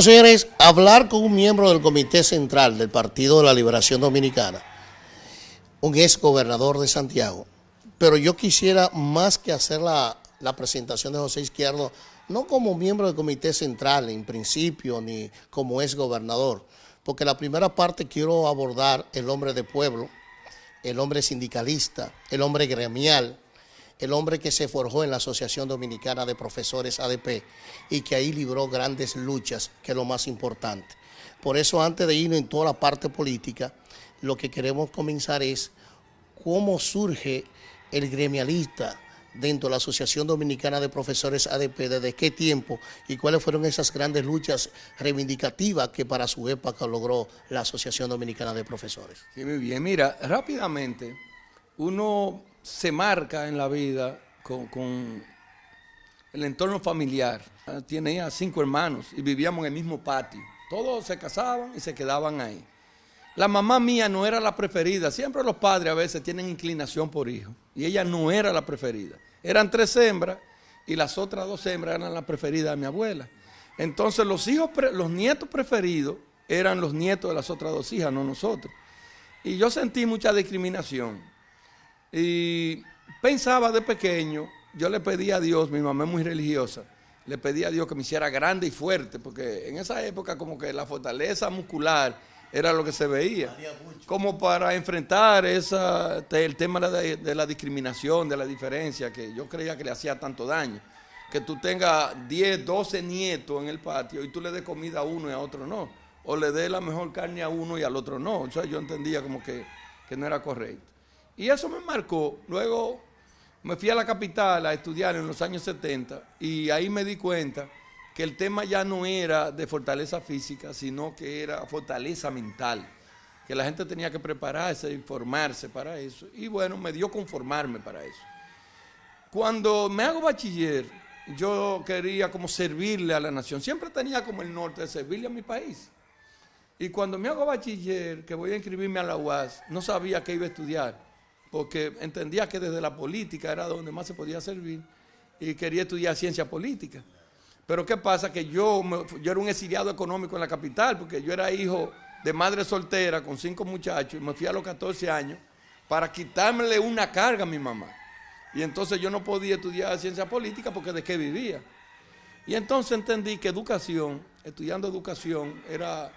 Bueno, señores, hablar con un miembro del Comité Central del Partido de la Liberación Dominicana, un ex gobernador de Santiago, pero yo quisiera más que hacer la presentación de José Izquierdo, no como miembro del Comité Central en principio, ni como ex gobernador, porque la primera parte quiero abordar el hombre de pueblo, el hombre sindicalista, el hombre gremial, el hombre que se forjó en la Asociación Dominicana de Profesores ADP y que ahí libró grandes luchas, que es lo más importante. Por eso, antes de ir en toda la parte política, lo que queremos comenzar es cómo surge el gremialista dentro de la Asociación Dominicana de Profesores ADP, desde qué tiempo y cuáles fueron esas grandes luchas reivindicativas que para su época logró la Asociación Dominicana de Profesores. Sí, muy bien. Mira, rápidamente, uno se marca en la vida con el entorno familiar. Tenía 5 hermanos y vivíamos en el mismo patio. Todos se casaban y se quedaban ahí. La mamá mía no era la preferida. Siempre los padres a veces tienen inclinación por hijos. Y ella no era la preferida. Eran 3 hembras y las otras 2 hembras eran las preferidas de mi abuela. Entonces los nietos preferidos eran los nietos de las otras 2 hijas, no nosotros. Y yo sentí mucha discriminación. Y pensaba de pequeño, yo le pedí a Dios, mi mamá es muy religiosa, le pedí a Dios que me hiciera grande y fuerte, porque en esa época como que la fortaleza muscular era lo que se veía, como para enfrentar el tema de la discriminación, de la diferencia, que yo creía que le hacía tanto daño. Que tú tengas 10, 12 nietos en el patio y tú le des comida a uno y a otro no, o le des la mejor carne a uno y al otro no. O sea, yo entendía como que no era correcto. Y eso me marcó. Luego me fui a la capital a estudiar en los años 70 y ahí me di cuenta que el tema ya no era de fortaleza física, sino que era fortaleza mental, que la gente tenía que prepararse y formarse para eso. Y bueno, me dio conformarme para eso. Cuando me hago bachiller, yo quería como servirle a la nación. Siempre tenía como el norte de servirle a mi país. Y cuando me hago bachiller, que voy a inscribirme a la UAS, no sabía qué iba a estudiar, porque entendía que desde la política era donde más se podía servir y quería estudiar ciencia política. Pero ¿qué pasa? Que yo era un exiliado económico en la capital, porque yo era hijo de madre soltera con 5 muchachos y me fui a los 14 años para quitarme una carga a mi mamá. Y entonces yo no podía estudiar ciencia política porque de qué vivía. Y entonces entendí que estudiando educación era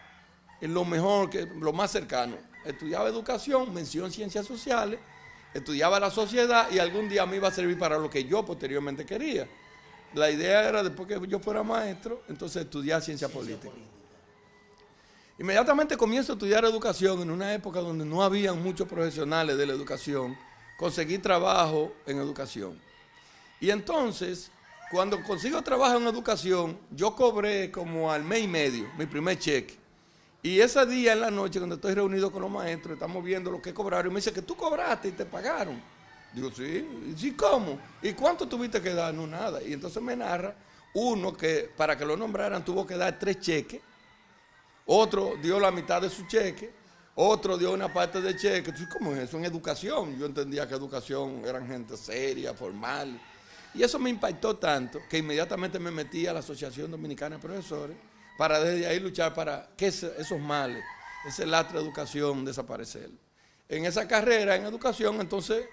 lo mejor, lo más cercano. Estudiaba educación, mención ciencias sociales, estudiaba la sociedad y algún día me iba a servir para lo que yo posteriormente quería. La idea era, después que yo fuera maestro, entonces estudiar ciencia política. Inmediatamente comienzo a estudiar educación en una época donde no había muchos profesionales de la educación. Conseguí trabajo en educación. Y entonces, cuando consigo trabajo en educación, yo cobré como al mes y medio mi primer cheque. Y ese día en la noche, cuando estoy reunido con los maestros, estamos viendo lo que cobraron, y me dice que tú cobraste y te pagaron. Digo, sí. ¿Y sí, cómo? ¿Y cuánto tuviste que dar? No, nada. Y entonces me narra uno que para que lo nombraran tuvo que dar 3 cheques, otro dio la mitad de su cheque, otro dio una parte del cheque. Entonces, ¿cómo es eso? En educación. Yo entendía que educación eran gente seria, formal. Y eso me impactó tanto que inmediatamente me metí a la Asociación Dominicana de Profesores para desde ahí luchar para que esos males, ese lastre de educación, desaparecer. En esa carrera en educación, entonces,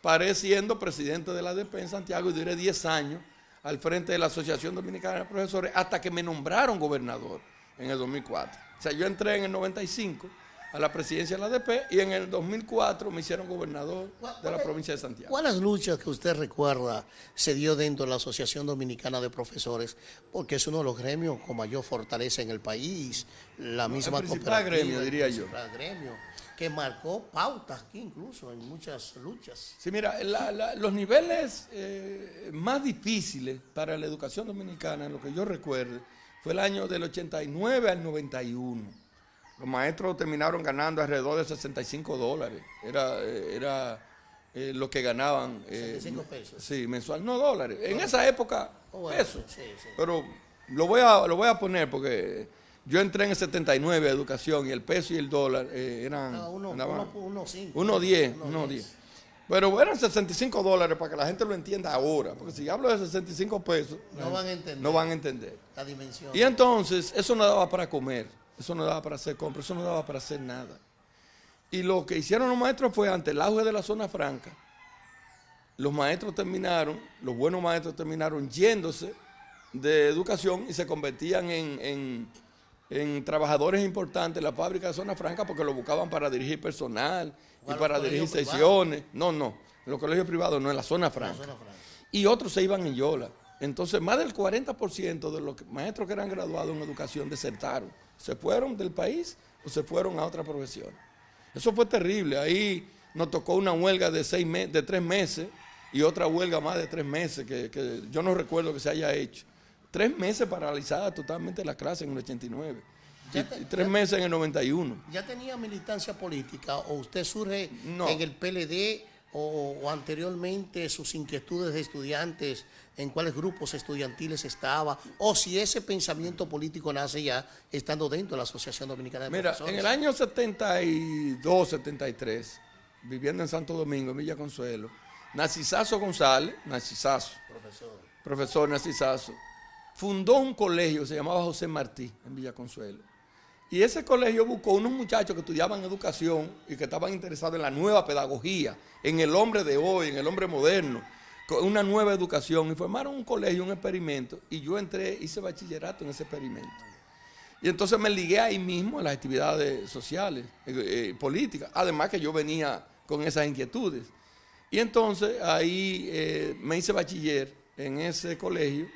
paré siendo presidente de la ADP en Santiago y duré 10 años al frente de la Asociación Dominicana de Profesores hasta que me nombraron gobernador en el 2004. O sea, yo entré en el 95 a la presidencia de la ADP y en el 2004 me hicieron gobernador de la provincia de Santiago. ¿Cuáles luchas que usted recuerda se dio dentro de la Asociación Dominicana de Profesores? Porque es uno de los gremios con mayor fortaleza en el país, la misma el principal gremio, diría yo. El gremio que marcó pautas aquí incluso en muchas luchas. Sí, mira, los niveles más difíciles para la educación dominicana, en lo que yo recuerdo, fue el año del 89 al 91. Los maestros terminaron ganando alrededor de $65. Era lo que ganaban. 65 pesos. Sí, mensual, no dólares. En esa época, pesos. Sí. Pero lo voy a poner porque yo entré en el 79 a educación y el peso y el dólar eran... 1.5. 1.10. Pero eran $65 para que la gente lo entienda ahora. Porque si hablo de 65 pesos, No van a entender. no van a entender. La dimensión. Y entonces, eso no daba para comer, eso no daba para hacer compras, eso no daba para hacer nada. Y lo que hicieron los maestros fue, ante el auge de la zona franca, los buenos maestros terminaron yéndose de educación y se convertían en trabajadores importantes en la fábrica de zona franca porque lo buscaban para dirigir personal y para dirigir sesiones. No, en los colegios privados no, en la zona franca. Y otros se iban en Yola. Entonces, más del 40% de los maestros que eran graduados en educación desertaron. Se fueron del país o se fueron a otra profesión. Eso fue terrible. Ahí nos tocó una huelga de 3 meses y otra huelga más de 3 meses que yo no recuerdo que se haya hecho. 3 meses paralizada totalmente la clase en el 89 y 3 meses en el 91. ¿Ya tenía militancia política o usted surge No. en el PLD o anteriormente sus inquietudes de estudiantes, en cuáles grupos estudiantiles estaba, o si ese pensamiento político nace ya estando dentro de la Asociación Dominicana de Profesores? En el año 72, 73, viviendo en Santo Domingo, en Villa Consuelo, Narcisazo González, profesor Narcisazo, fundó un colegio que se llamaba José Martí en Villa Consuelo. Y ese colegio buscó unos muchachos que estudiaban educación y que estaban interesados en la nueva pedagogía, en el hombre de hoy, en el hombre moderno, con una nueva educación. Y formaron un colegio, un experimento, y yo hice bachillerato en ese experimento. Y entonces me ligué ahí mismo a las actividades sociales, políticas, además que yo venía con esas inquietudes. Y entonces ahí me hice bachiller en ese colegio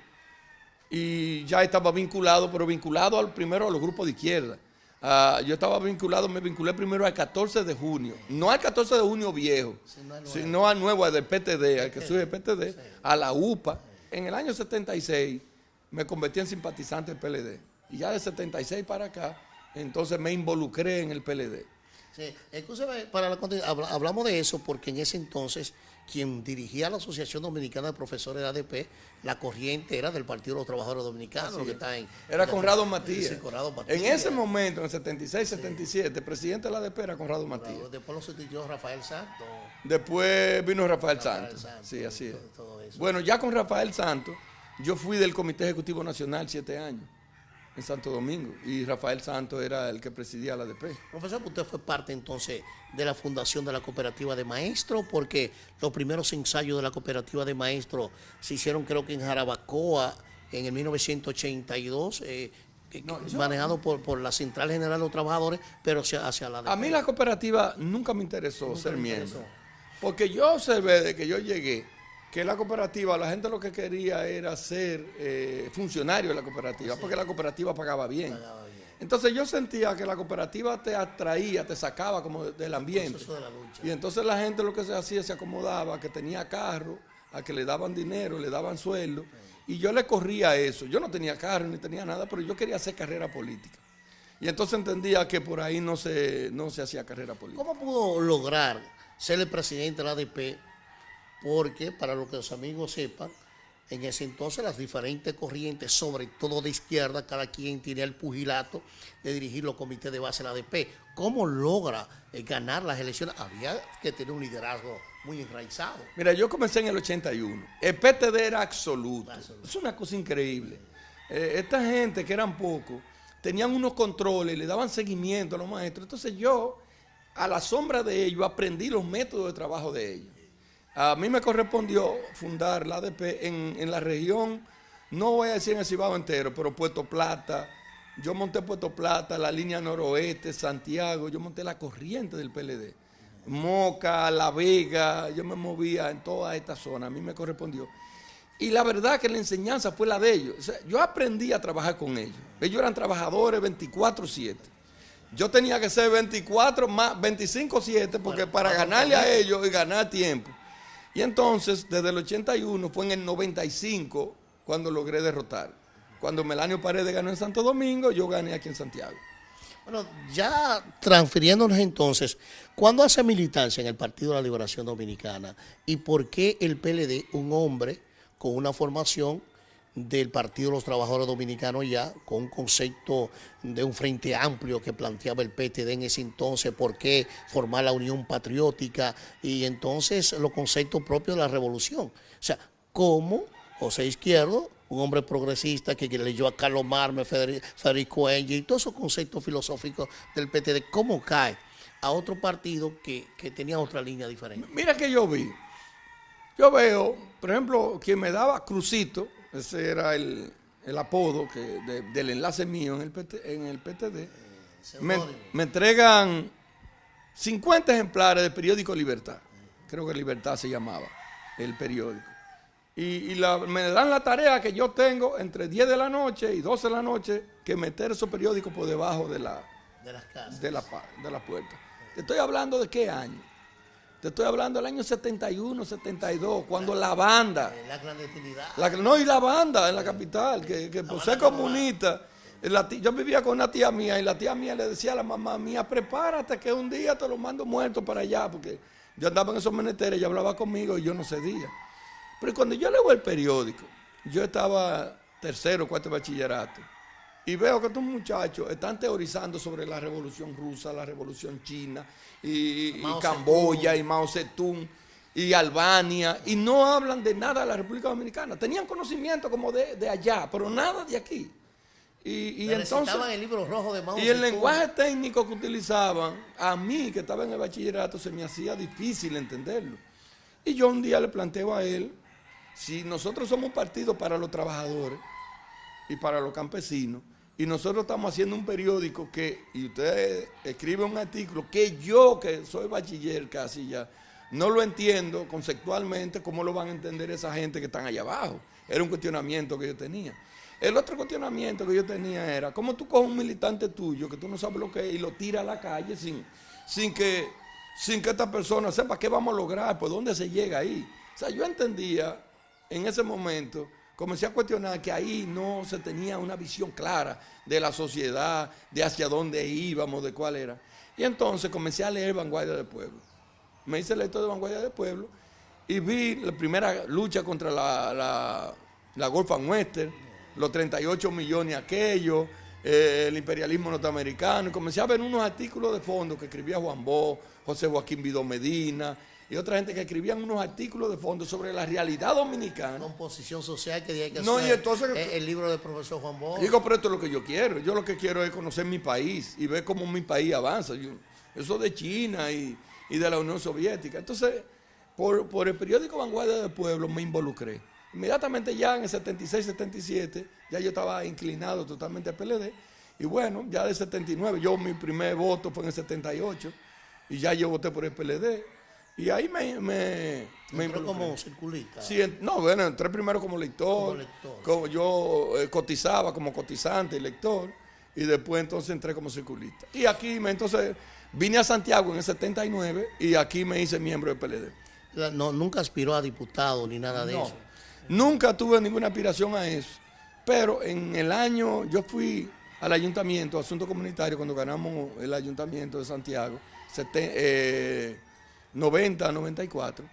y ya estaba vinculado, pero vinculado primero a los grupos de izquierda. Yo estaba me vinculé primero al 14 de junio, no al 14 de junio viejo, sino al nuevo, al del PTD, al que surge el PTD, a la UPA. En el año 76 me convertí en simpatizante del PLD y ya de 76 para acá, entonces me involucré en el PLD. Sí, escúchame, hablamos de eso porque en ese entonces quien dirigía la Asociación Dominicana de Profesores de ADP, la corriente era del Partido de los Trabajadores Dominicanos, que está era Conrado Matías. Sí, Conrado Matías. En ese momento, en el 76, 77, el presidente de la ADP era Conrado Matías. Después lo sustituyó Rafael Santos. Después vino Rafael Santos. Sí, así es. Todo eso. Bueno, ya con Rafael Santos, yo fui del Comité Ejecutivo Nacional 7 años en Santo Domingo y Rafael Santos era el que presidía la ADP. Profesor, usted fue parte entonces de la fundación de la cooperativa de maestros, porque los primeros ensayos de la cooperativa de maestros se hicieron creo que en Jarabacoa en el 1982, manejado por la Central General de los Trabajadores, pero hacia la ADP. A mí la cooperativa nunca me interesó ser miembro, porque yo observé desde que yo llegué que la cooperativa, la gente lo que quería era ser funcionario de la cooperativa, porque la cooperativa pagaba bien. Entonces yo sentía que la cooperativa te atraía, te sacaba como del ambiente. De la lucha. Y entonces la gente lo que se hacía, se acomodaba, que tenía carro, a que le daban dinero, le daban sueldo. Y yo le corría eso. Yo no tenía carro ni tenía nada, pero yo quería hacer carrera política. Y entonces entendía que por ahí no se hacía carrera política. ¿Cómo pudo lograr ser el presidente de la ADP? Porque, para lo que los amigos sepan, en ese entonces las diferentes corrientes, sobre todo de izquierda, cada quien tenía el pugilato de dirigir los comités de base de la ADP. ¿Cómo logra ganar las elecciones? Había que tener un liderazgo muy enraizado. Mira, yo comencé en el 81. El PTD era absoluto. Es una cosa increíble. Esta gente, que eran pocos, tenían unos controles, le daban seguimiento a los maestros. Entonces yo, a la sombra de ellos, aprendí los métodos de trabajo de ellos. A mí me correspondió fundar la ADP en la región, no voy a decir en el Cibao entero, pero Puerto Plata. Yo monté Puerto Plata, la línea noroeste, Santiago, yo monté la corriente del PLD. Moca, La Vega, yo me movía en toda esta zona, a mí me correspondió. Y la verdad que la enseñanza fue la de ellos. O sea, yo aprendí a trabajar con ellos. Ellos eran trabajadores 24/7. Yo tenía que ser 25/7 porque para ganarle a ellos y ganar tiempo. Y entonces, desde el 81, fue en el 95 cuando logré derrotar. Cuando Melanio Paredes ganó en Santo Domingo, yo gané aquí en Santiago. Bueno, ya transfiriéndonos entonces, ¿cuándo hace militancia en el Partido de la Liberación Dominicana? ¿Y por qué el PLD, un hombre con una formación del Partido de los Trabajadores Dominicanos ya, con un concepto de un frente amplio que planteaba el PTD en ese entonces, por qué formar la Unión Patriótica y entonces los conceptos propios de la revolución. O sea, cómo José Izquierdo, un hombre progresista que leyó a Carlos Marmer, Federico Engel y todos esos conceptos filosóficos del PTD, cómo cae a otro partido que tenía otra línea diferente. Mira que yo veo, por ejemplo, quien me daba Crucito, ese era el apodo del enlace mío en el PTD, me entregan 50 ejemplares del periódico Libertad, creo que Libertad se llamaba, el periódico. Me dan la tarea que yo tengo entre 10 de la noche y 12 de la noche que meter esos periódicos por debajo de las casas, de la puerta. Te estoy hablando de qué año. Te estoy hablando del año 71, 72, cuando la banda. La clandestinidad. Y la banda en la capital, que por ser comunista. Yo vivía con una tía mía y la tía mía le decía a la mamá mía, prepárate que un día te lo mando muerto para allá, porque yo andaba en esos menesteres, ella hablaba conmigo y yo no cedía. Pero cuando yo leo el periódico, yo estaba tercero, cuarto de bachillerato, y veo que estos muchachos están teorizando sobre la revolución rusa, la revolución china, y Camboya, y Mao Zedong, y Albania, y no hablan de nada de la República Dominicana. Tenían conocimiento como de allá, pero nada de aquí. Y entonces el libro rojo de Mao y el lenguaje técnico que utilizaban, a mí que estaba en el bachillerato, se me hacía difícil entenderlo. Y yo un día le planteo a él, si nosotros somos un partido para los trabajadores y para los campesinos, y nosotros estamos haciendo un periódico y usted escribe un artículo que yo, que soy bachiller casi ya, no lo entiendo conceptualmente, ¿cómo lo van a entender esa gente que están allá abajo? Era un cuestionamiento que yo tenía. El otro cuestionamiento que yo tenía era, ¿cómo tú coges un militante tuyo que tú no sabes lo que es y lo tiras a la calle sin que esta persona sepa qué vamos a lograr, por dónde se llega ahí? O sea, yo entendía en ese momento, comencé a cuestionar que ahí no se tenía una visión clara de la sociedad, de hacia dónde íbamos, de cuál era. Y entonces comencé a leer Vanguardia del Pueblo. Me hice lector de Vanguardia del Pueblo y vi la primera lucha contra la Gulf and Western, los 38 millones aquellos, el imperialismo norteamericano, y comencé a ver unos artículos de fondo que escribía Juan Bosch, José Joaquín Vidó Medina, y otra gente que escribían unos artículos de fondo sobre la realidad dominicana. Composición social que hay que hacer. Y entonces, el libro del profesor Juan Bosch. Digo, pero esto es lo que yo quiero. Yo lo que quiero es conocer mi país y ver cómo mi país avanza. Eso de China y de la Unión Soviética. Entonces, por el periódico Vanguardia del Pueblo me involucré. Inmediatamente ya en el 76, 77, ya yo estaba inclinado totalmente al PLD. Y bueno, ya del 79, mi primer voto fue en el 78 y ya yo voté por el PLD. Y ahí me como circulista. Sí, bueno, entré primero como lector. Yo cotizaba como cotizante y lector. Y después entonces entré como circulista. Y aquí entonces vine a Santiago en el 79 y aquí me hice miembro del PLD. Nunca aspiró a diputado ni nada de eso. Nunca tuve ninguna aspiración a eso. Pero en el año, yo fui al ayuntamiento, asunto comunitario, cuando ganamos el ayuntamiento de Santiago, 90, 94.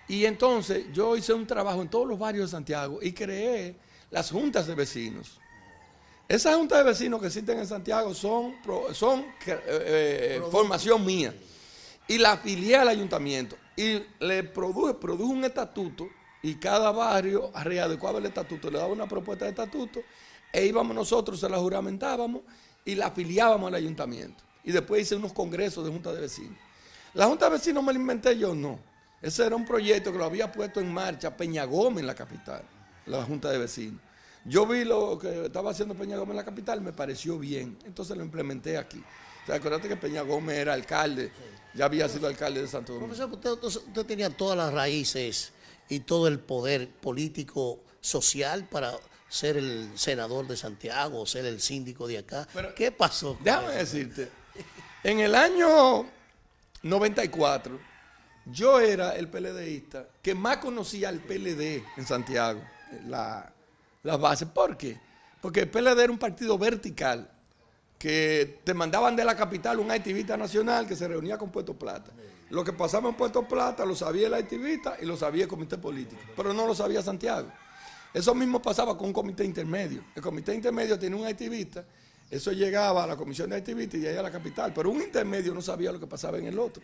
Y entonces yo hice un trabajo en todos los barrios de Santiago y creé las juntas de vecinos. Esas juntas de vecinos que existen en Santiago son formación mía. Y la afilié al ayuntamiento y le produjo un estatuto y cada barrio readecuaba el estatuto, le daba una propuesta de estatuto e íbamos nosotros, se la juramentábamos y la afiliábamos al ayuntamiento. Y después hice unos congresos de juntas de vecinos. La Junta de Vecinos me la inventé yo, no. Ese era un proyecto que lo había puesto en marcha Peña Gómez en la capital, la Junta de Vecinos. Yo vi lo que estaba haciendo Peña Gómez en la capital, me pareció bien, entonces lo implementé aquí. O sea, acuérdate que Peña Gómez era alcalde, ya había sido alcalde de Santo Domingo. Profesor, usted tenía todas las raíces y todo el poder político, social para ser el senador de Santiago, ser el síndico de acá. Pero, ¿qué pasó? Déjame decirte, en el año 94, yo era el PLDista que más conocía al PLD en Santiago, las bases. ¿Por qué? Porque el PLD era un partido vertical, que te mandaban de la capital un activista nacional que se reunía con Puerto Plata. Lo que pasaba en Puerto Plata lo sabía el activista y lo sabía el comité político, pero no lo sabía Santiago. Eso mismo pasaba con un comité intermedio. El comité intermedio tiene un activista, eso llegaba a la comisión de activistas y de ahí a la capital, pero un intermedio no sabía lo que pasaba en el otro.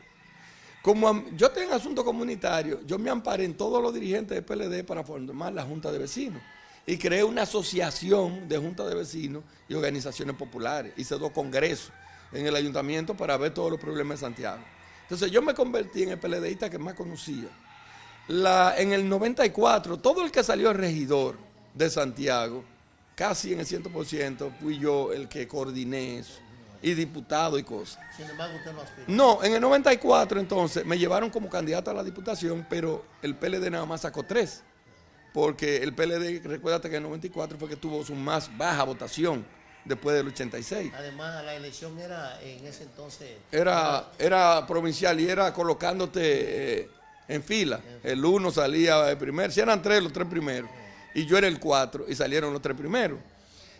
Como yo tengo asuntos comunitarios, yo me amparé en todos los dirigentes del PLD para formar la Junta de Vecinos y creé una asociación de juntas de vecinos y organizaciones populares. Hice 2 congresos en el ayuntamiento para ver todos los problemas de Santiago. Entonces yo me convertí en el PLDista que más conocía. En el 94, todo el que salió regidor de Santiago, casi en el 100%, fui yo el que coordiné eso, y diputado y cosas. Sin embargo, usted no aspira. No, en el 94 entonces me llevaron como candidato a la diputación, pero el PLD nada más sacó 3. Porque el PLD, recuérdate que en el 94 fue que tuvo su más baja votación después del 86. Además, la elección era en ese entonces... Era provincial y era colocándote en fila. El 1 salía el primero, si eran 3, los 3 primeros. Y yo era el 4 y salieron los 3 primeros.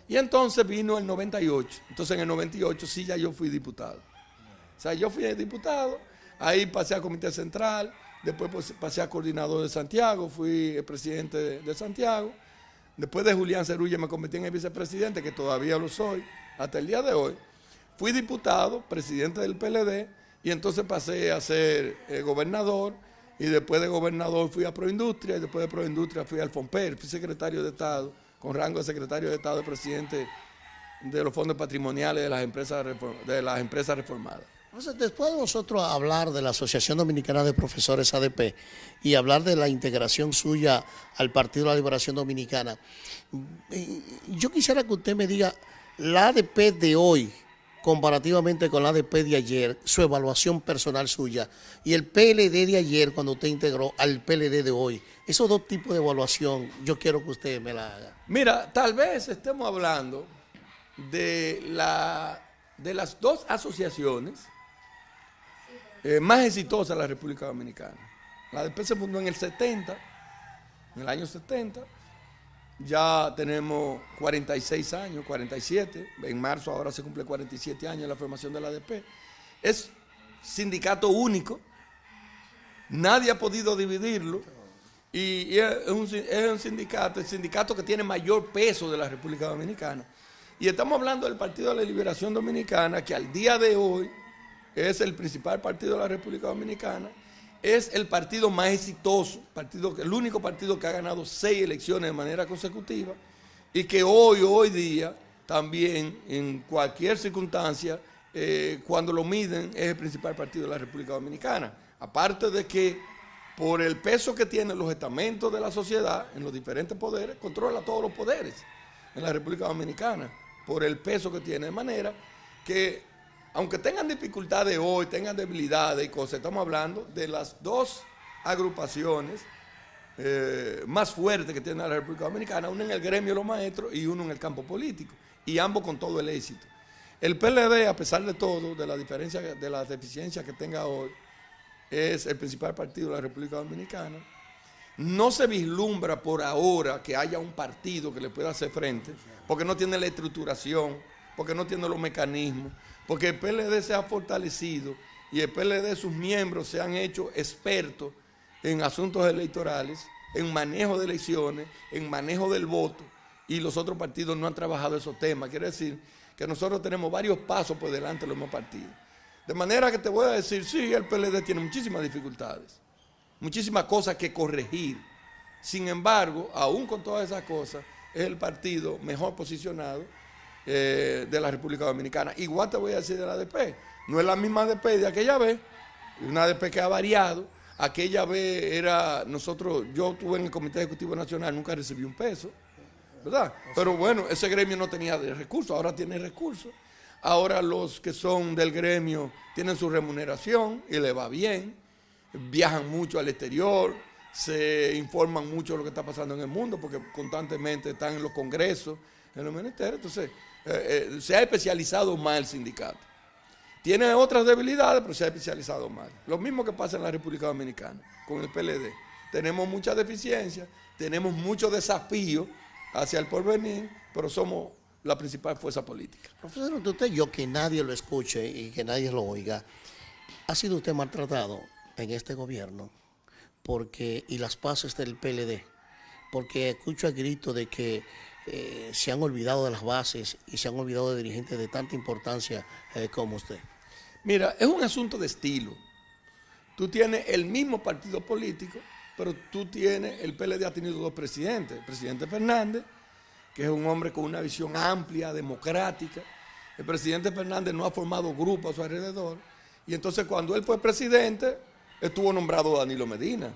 Y entonces vino el 98. Entonces en el 98 sí ya yo fui diputado. O sea, yo fui diputado, ahí pasé al Comité Central, después pasé a coordinador de Santiago, fui el presidente de Santiago. Después de Julián Cerulla me convertí en el vicepresidente, que todavía lo soy, hasta el día de hoy. Fui diputado, presidente del PLD, y entonces pasé a ser gobernador, y después de gobernador fui a Proindustria, y después de Proindustria fui al FONPER, fui secretario de Estado, con rango de secretario de Estado y presidente de los fondos patrimoniales de las empresas reformadas. Entonces, después de nosotros hablar de la Asociación Dominicana de Profesores ADP y hablar de la integración suya al Partido de la Liberación Dominicana, yo quisiera que usted me diga la ADP de hoy, comparativamente con la ADP de ayer, su evaluación personal suya, y el PLD de ayer cuando usted integró al PLD de hoy. Esos 2 tipos de evaluación, yo quiero que usted me la haga. Mira, tal vez estemos hablando de las 2 asociaciones más exitosas de la República Dominicana. La ADP se fundó en en el año 70. Ya tenemos 46 años, 47. En marzo ahora se cumple 47 años de la formación de la ADP. Es sindicato único. Nadie ha podido dividirlo. Y es un sindicato, el sindicato que tiene mayor peso de la República Dominicana. Y estamos hablando del Partido de la Liberación Dominicana, que al día de hoy es el principal partido de la República Dominicana, es el partido más exitoso, el único partido que ha ganado 6 elecciones de manera consecutiva y que hoy día, también en cualquier circunstancia, cuando lo miden, es el principal partido de la República Dominicana. Aparte de que por el peso que tienen los estamentos de la sociedad en los diferentes poderes, controla todos los poderes en la República Dominicana, por el peso que tiene, de manera que aunque tengan dificultades hoy, tengan debilidades y cosas, estamos hablando de las 2 agrupaciones más fuertes que tiene la República Dominicana, una en el gremio de los maestros y uno en el campo político, y ambos con todo el éxito. El PLD, a pesar de todo, de la diferencia, de las deficiencias que tenga hoy, es el principal partido de la República Dominicana. No se vislumbra por ahora que haya un partido que le pueda hacer frente, porque no tiene la estructuración, porque no tiene los mecanismos, porque el PLD se ha fortalecido y el PLD, sus miembros se han hecho expertos en asuntos electorales, en manejo de elecciones, en manejo del voto, y los otros partidos no han trabajado esos temas. Quiere decir que nosotros tenemos varios pasos por delante de los demás partidos. De manera que te voy a decir, sí, el PLD tiene muchísimas dificultades, muchísimas cosas que corregir. Sin embargo, aún con todas esas cosas, es el partido mejor posicionado de la República Dominicana. Igual te voy a decir de la ADP. No es la misma ADP de aquella vez, una ADP que ha variado. Aquella vez yo estuve en el Comité Ejecutivo Nacional, nunca recibí un peso, ¿verdad? Pero bueno, ese gremio no tenía recursos, ahora tiene recursos. Ahora los que son del gremio tienen su remuneración y le va bien, viajan mucho al exterior, se informan mucho de lo que está pasando en el mundo, porque constantemente están en los congresos, en los ministerios. Entonces, se ha especializado más el sindicato. Tiene otras debilidades, pero se ha especializado más. Lo mismo que pasa en la República Dominicana con el PLD. Tenemos muchas deficiencias, tenemos muchos desafíos hacia el porvenir, pero somos la principal fuerza política. Profesor, usted, yo que nadie lo escuche y que nadie lo oiga, ¿ha sido usted maltratado en este gobierno y las paces del PLD? porque escucho el grito de que se han olvidado de las bases y se han olvidado de dirigentes de tanta importancia como usted. Mira, es un asunto de estilo. Tú tienes el mismo partido político, pero tú tienes, el PLD ha tenido dos presidentes. El presidente Fernández, que es un hombre con una visión amplia, democrática. El presidente Fernández no ha formado grupos a su alrededor. Y entonces cuando él fue presidente, estuvo nombrado Danilo Medina.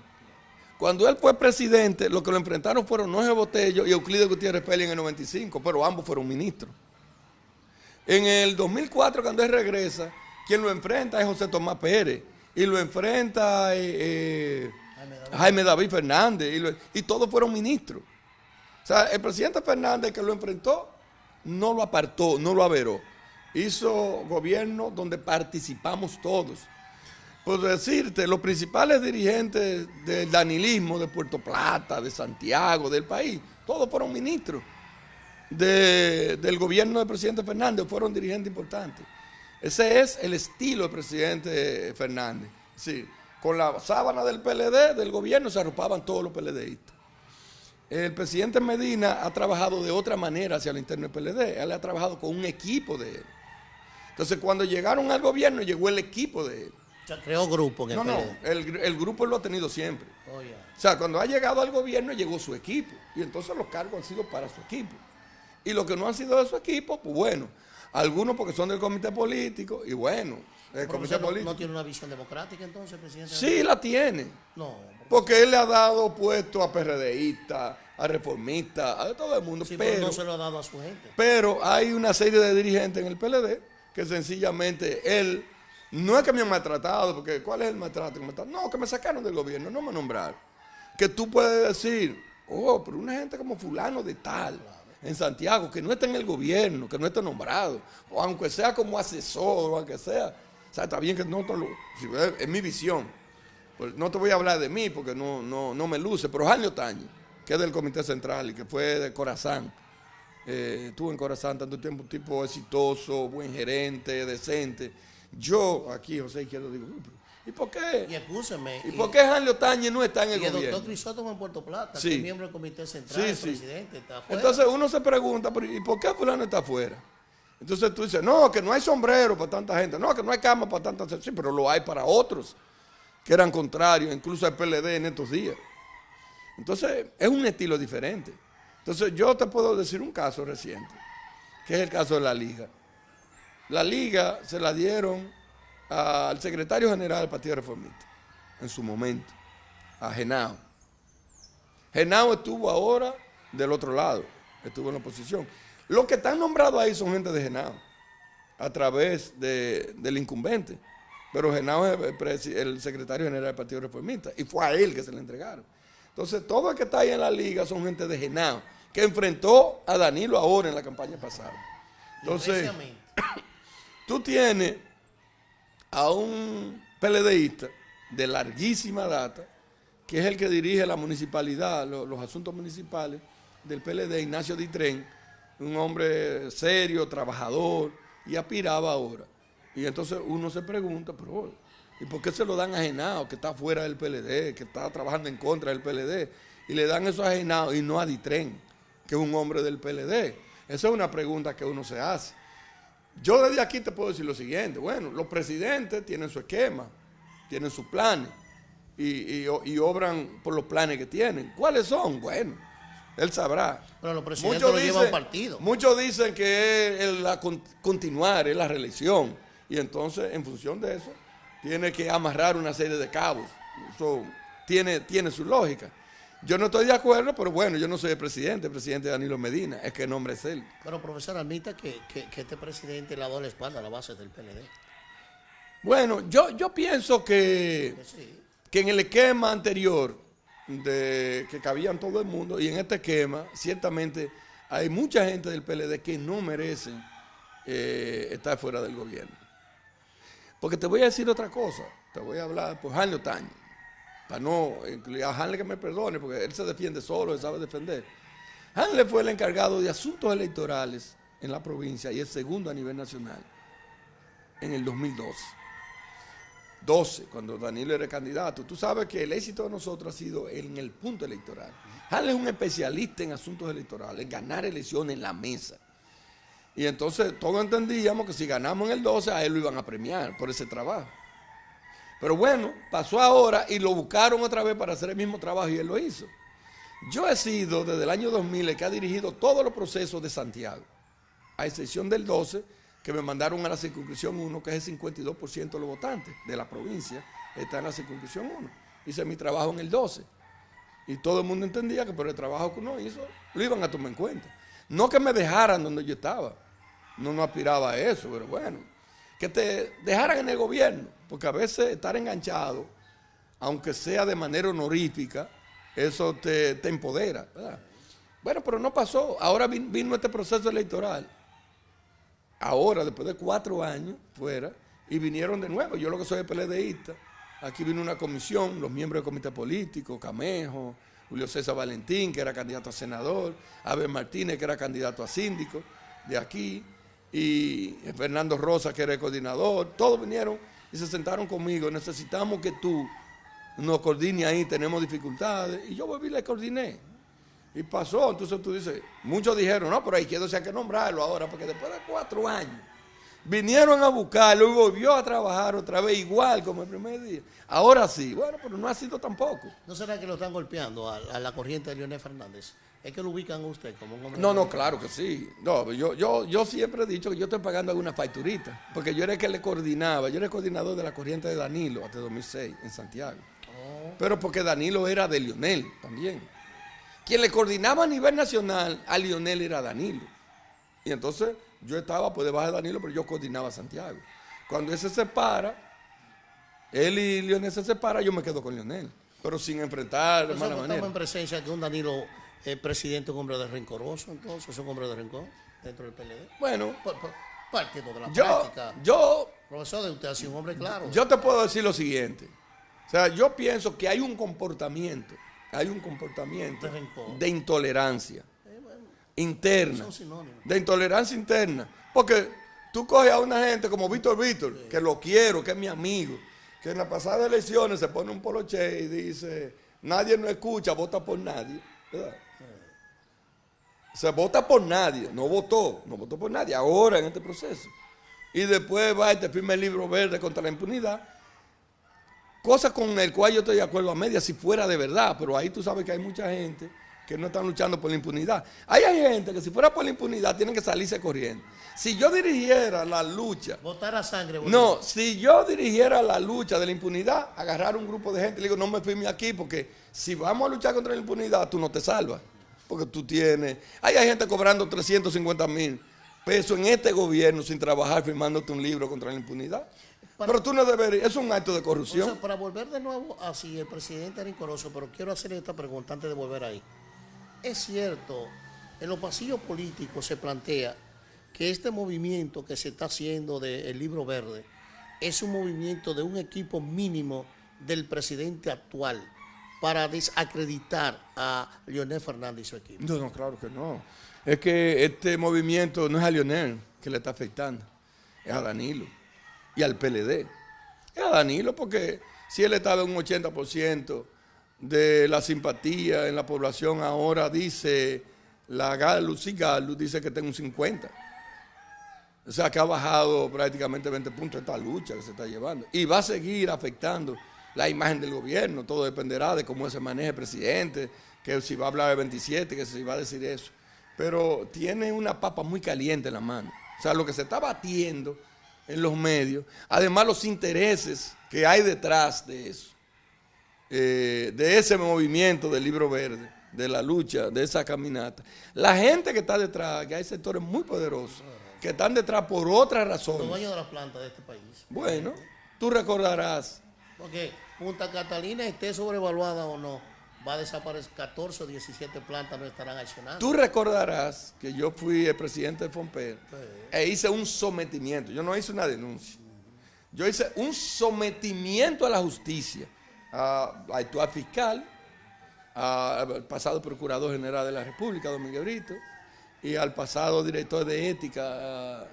Cuando él fue presidente, lo que lo enfrentaron fueron Noé Botello y Euclides Gutiérrez Peli en el 95, pero ambos fueron ministros. En el 2004, cuando él regresa, quien lo enfrenta es José Tomás Pérez y lo enfrenta Jaime David Fernández y todos fueron ministros. O sea, el presidente Fernández que lo enfrentó no lo apartó, no lo averó. Hizo gobierno donde participamos todos. Por decirte, los principales dirigentes del danilismo de Puerto Plata, de Santiago, del país, todos fueron ministros del gobierno del presidente Fernández, fueron dirigentes importantes. Ese es el estilo del presidente Fernández. Sí, con la sábana del PLD, del gobierno, se arropaban todos los PLDistas. El presidente Medina ha trabajado de otra manera hacia el interno del PLD. Él ha trabajado con un equipo de él. Entonces, cuando llegaron al gobierno, llegó el equipo de él. O sea, creó grupo en el PLD. No, el grupo lo ha tenido siempre. Oh, yeah. O sea, cuando ha llegado al gobierno, llegó su equipo. Y entonces los cargos han sido para su equipo. Y los que no han sido de su equipo, pues bueno, algunos porque son del comité político, y bueno, el comité político. ¿No tiene una visión democrática entonces, presidente? Sí, la tiene. No. Porque él le ha dado puesto a PRDistas, a reformistas, a todo el mundo. Sí, pero no se lo ha dado a su gente. Pero hay una serie de dirigentes en el PLD que sencillamente él, no es que me han maltratado, porque ¿cuál es el maltrato? No, que me sacaron del gobierno, no me nombraron. Que tú puedes decir, oh, pero una gente como fulano de tal, en Santiago, que no está en el gobierno, que no está nombrado, o aunque sea como asesor, o aunque sea, o sea, está bien que no te lo, es mi visión. Pues no te voy a hablar de mí porque no me luce, pero Janio Otañez, que es del Comité Central y que fue de Corazán, estuvo en Corazán tanto tiempo, un tipo exitoso, buen gerente, decente. Yo aquí, José Izquierdo, digo, ¿y por qué? Y escúcheme. ¿Y por qué Janio Otañez no está en el gobierno? Y el doctor Crisóstomo en Puerto Plata, sí, que es miembro del Comité Central, sí, el sí, presidente, está afuera. Entonces uno se pregunta, ¿y por qué fulano está afuera? Entonces tú dices, no, que no hay sombrero para tanta gente, no, que no hay cama para tanta gente, sí, pero lo hay para otros que eran contrarios, incluso al PLD en estos días. Entonces, es un estilo diferente. Entonces, yo te puedo decir un caso reciente, que es el caso de la Liga. La Liga se la dieron al secretario general del Partido Reformista, en su momento, a Henao. Henao estuvo ahora del otro lado, estuvo en la oposición. Los que están nombrados ahí son gente de Henao, a través del incumbente. Pero Henao es el secretario general del Partido Reformista y fue a él que se le entregaron. Entonces, todo el que está ahí en la liga son gente de Henao, que enfrentó a Danilo ahora en la campaña pasada. Entonces, tú tienes a un PLDista de larguísima data, que es el que dirige la municipalidad, los asuntos municipales del PLD, Ignacio Ditren, un hombre serio, trabajador, y aspiraba ahora. Y entonces uno se pregunta, pero ¿y por qué se lo dan a Henao, que está fuera del PLD, que está trabajando en contra del PLD? Y le dan eso a Henao y no a Ditren, que es un hombre del PLD. Esa es una pregunta que uno se hace. Yo desde aquí te puedo decir lo siguiente, bueno, los presidentes tienen su esquema, tienen sus planes y obran por los planes que tienen. ¿Cuáles son? Bueno, él sabrá. Pero los presidentes lo llevan un partido. Muchos dicen que es continuar, es la reelección. Y entonces, en función de eso, tiene que amarrar una serie de cabos. Eso tiene su lógica. Yo no estoy de acuerdo, pero bueno, yo no soy el presidente Danilo Medina, es que el nombre es él. Pero, profesor, admita que este presidente le ha dado la espalda a la base del PLD. Bueno, yo pienso que en el esquema anterior, que cabían todo el mundo, y en este esquema, ciertamente, hay mucha gente del PLD que no merece estar fuera del gobierno. Porque te voy a decir otra cosa, te voy a hablar por Janio Otañez, para no incluir a Hanle, que me perdone, porque él se defiende solo, él sabe defender. Hanle fue el encargado de asuntos electorales en la provincia y el segundo a nivel nacional en el 2012. 12, cuando Danilo era candidato. Tú sabes que el éxito de nosotros ha sido en el punto electoral. Hanley es un especialista en asuntos electorales, en ganar elecciones en la mesa. Y entonces todos entendíamos que si ganamos en el 12, a él lo iban a premiar por ese trabajo. Pero bueno, pasó ahora y lo buscaron otra vez para hacer el mismo trabajo y él lo hizo. Yo he sido desde el año 2000 el que ha dirigido todos los procesos de Santiago, a excepción del 12, que me mandaron a la circunscripción 1, que es el 52% de los votantes de la provincia, está en la circunscripción 1. Hice mi trabajo en el 12. Y todo el mundo entendía que por el trabajo que uno hizo, lo iban a tomar en cuenta. No que me dejaran donde yo estaba, no aspiraba a eso, pero bueno, que te dejaran en el gobierno, porque a veces estar enganchado, aunque sea de manera honorífica, eso te empodera, ¿verdad? Bueno, pero no pasó. Ahora vino este proceso electoral. Ahora, después de 4 años fuera, y vinieron de nuevo. Yo lo que soy PLDista. Aquí vino una comisión, los miembros del comité político, Camejo, Julio César Valentín, que era candidato a senador, Abel Martínez, que era candidato a síndico de aquí, y Fernando Rosa, que era el coordinador. Todos vinieron y se sentaron conmigo. Necesitamos que tú nos coordines ahí, tenemos dificultades. Y yo volví y le coordiné. Y pasó. Entonces tú dices, muchos dijeron, no, pero a Izquierdo se hay que nombrarlo ahora, porque después de 4 años vinieron a buscarlo y volvió a trabajar otra vez igual como el primer día. Ahora sí, bueno, pero no ha sido tampoco. ¿No será que lo están golpeando a la corriente de Leonel Fernández? ¿Es que lo ubican a usted como un hombre? No, claro que sí. No, yo siempre he dicho que yo estoy pagando alguna facturita, porque yo era el que le coordinaba, yo era el coordinador de la corriente de Danilo hasta 2006 en Santiago. Pero porque Danilo era de Leonel también. Quien le coordinaba a nivel nacional a Leonel era Danilo. Y entonces yo estaba por debajo de Danilo, pero yo coordinaba a Santiago. Cuando él se separa, él y Leonel se separan, yo me quedo con Leonel, pero sin enfrentar de mala manera. Estamos en presencia que un Danilo presidente, un hombre de rencoroso, entonces, es un hombre de rencor dentro del PLD. Bueno, partiendo de la práctica. Profesor, de usted ha sido un hombre claro. Yo te puedo decir lo siguiente. O sea, yo pienso que hay un comportamiento de intolerancia interna, de intolerancia interna, porque tú coges a una gente como Víctor, que lo quiero, que es mi amigo, que en las pasadas elecciones se pone un poloche y dice, nadie nos escucha, vota por nadie, ¿verdad? Se vota por nadie, no votó por nadie, ahora en este proceso. Y después va y te firma el libro verde contra la impunidad, cosa con el cual yo estoy de acuerdo a medias si fuera de verdad, pero ahí tú sabes que hay mucha gente que no están luchando por la impunidad. Hay gente que si fuera por la impunidad tienen que salirse corriendo. Si yo dirigiera la lucha... Votar a sangre. No, si yo dirigiera la lucha de la impunidad, agarrar un grupo de gente y le digo, no me firme aquí porque si vamos a luchar contra la impunidad, tú no te salvas. Porque tú tienes... hay gente cobrando 350,000 pesos en este gobierno sin trabajar, firmándote un libro contra la impunidad. Pero tú no deberías, es un acto de corrupción. O sea, para volver de nuevo así, el presidente era incoroso, pero quiero hacerle esta pregunta antes de volver ahí. Es cierto, en los pasillos políticos se plantea que este movimiento que se está haciendo del libro verde es un movimiento de un equipo mínimo del presidente actual para desacreditar a Leonel Fernández y su equipo. No, claro que no. Es que este movimiento no es a Leonel que le está afectando, es a Danilo y al PLD. Es a Danilo porque si él estaba en un 80% de la simpatía en la población, ahora dice la Gallus dice que tengo un 50%. O sea que ha bajado prácticamente 20 puntos esta lucha que se está llevando. Y va a seguir afectando la imagen del gobierno. Todo dependerá de cómo se maneje el presidente, que si va a hablar de 27, que si va a decir eso. Pero tiene una papa muy caliente en la mano. O sea, lo que se está batiendo en los medios, además los intereses que hay detrás de eso. De ese movimiento del libro verde, de la lucha, de esa caminata. La gente que está detrás, que hay sectores muy poderosos, que están detrás por otras razones. Los dueños de las plantas de este país. Bueno, tú recordarás. Porque Punta Catalina esté sobrevaluada o no, va a desaparecer 14 o 17 plantas, no estarán accionando. Tú recordarás que yo fui el presidente de FOMPER e hice un sometimiento. Yo no hice una denuncia. Yo hice un sometimiento a la justicia. Al actual fiscal, al pasado procurador general de la República, don Miguel Brito, y al pasado director de ética,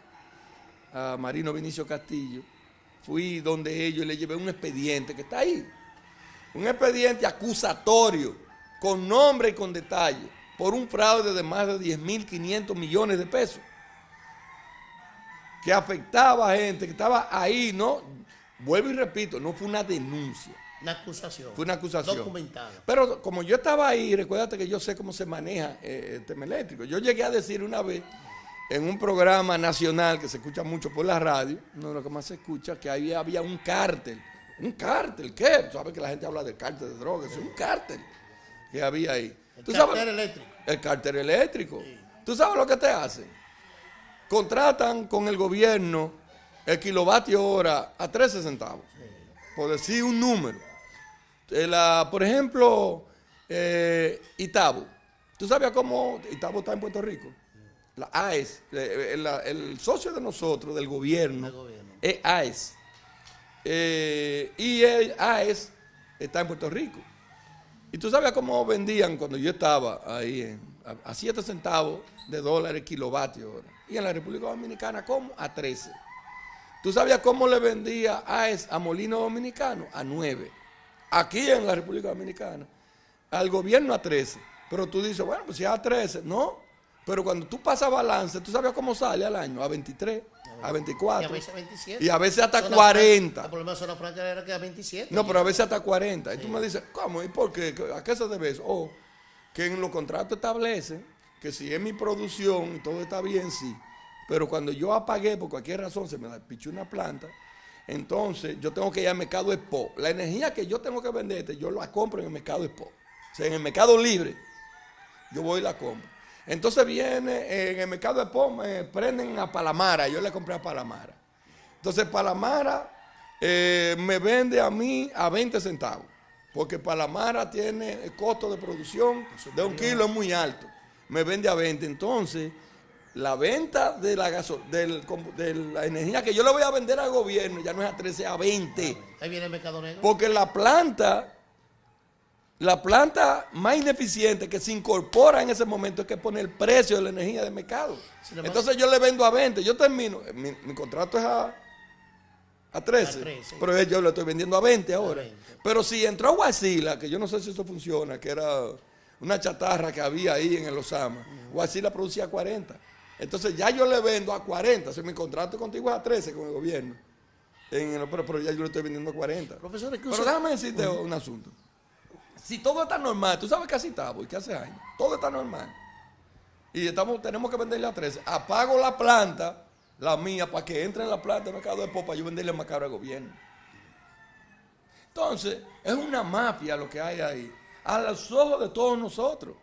a Marino Vinicio Castillo, fui donde ellos y le llevé un expediente que está ahí. Un expediente acusatorio, con nombre y con detalle, por un fraude de más de 10.500 millones de pesos, que afectaba a gente que estaba ahí, ¿no? Vuelvo y repito, no fue una denuncia. Una acusación. Fue una acusación. Documentada. Pero como yo estaba ahí, recuérdate que yo sé cómo se maneja el tema eléctrico. Yo llegué a decir una vez en un programa nacional que se escucha mucho por la radio, no es lo que más se escucha, que ahí había un cártel. ¿Un cártel? ¿Qué? Tú sabes que la gente habla del cártel de drogas, es un cártel que había ahí. El cártel eléctrico. El cártel eléctrico. Sí. ¿Tú sabes lo que te hacen? Contratan con el gobierno el kilovatio hora a 13 centavos, sí, por decir un número. Por ejemplo, Itabo. ¿Tú sabes cómo Itabo está en Puerto Rico? La AES, el socio de nosotros, del gobierno, es AES. Y el AES está en Puerto Rico. Y tú sabes cómo vendían cuando yo estaba ahí a 7 centavos de dólares kilovatio hora. Y en la República Dominicana, ¿cómo? A 13. ¿Tú sabías cómo le vendía AES a Molino Dominicano? A 9. Aquí en la República Dominicana, al gobierno a 13. Pero tú dices, bueno, pues si a 13, no. Pero cuando tú pasas balance, ¿tú sabes cómo sale al año? A 23, a 24. Y a veces 27. Y a veces hasta 40. El problema de Zona Franca era que a 27. No, pero a veces hasta 40. Sí. Y tú me dices, ¿cómo? ¿Y por qué? ¿A qué se debe eso? O que en los contratos establece que si es mi producción y todo está bien, sí. Pero cuando yo apagué, por cualquier razón, se me pichó una planta, entonces yo tengo que ir al mercado Expo. La energía que yo tengo que venderte, yo la compro en el mercado Expo. O sea, en el mercado libre, yo voy y la compro. Entonces viene, en el mercado Expo me prenden a Palamara, yo le compré a Palamara. Entonces Palamara me vende a mí a 20 centavos, porque Palamara tiene el costo de producción de 1 kilo es muy alto. Me vende a 20, entonces la venta de de la energía que yo le voy a vender al gobierno ya no es a 13, a 20. Ahí viene el mercado negro. Porque la planta más ineficiente que se incorpora en ese momento es que pone el precio de la energía del mercado. Entonces yo le vendo a 20, yo termino, mi contrato es a 13, pero yo le estoy vendiendo a 20 ahora. 20. Pero si entró Guasila, que yo no sé si eso funciona, que era una chatarra que había ahí en el Osama, Guasila producía 40. Entonces ya yo le vendo a 40, o sea, mi contrato contigo es a 13 con el gobierno. Pero ya yo le estoy vendiendo a 40. Profesor, pero déjame decirte un asunto. Si todo está normal, tú sabes que así está, porque hace años, todo está normal. Y tenemos que venderle a 13. Apago la planta, la mía, para que entre en la planta de mercado de popa, yo venderle más caro al gobierno. Entonces, es una mafia lo que hay ahí, a los ojos de todos nosotros.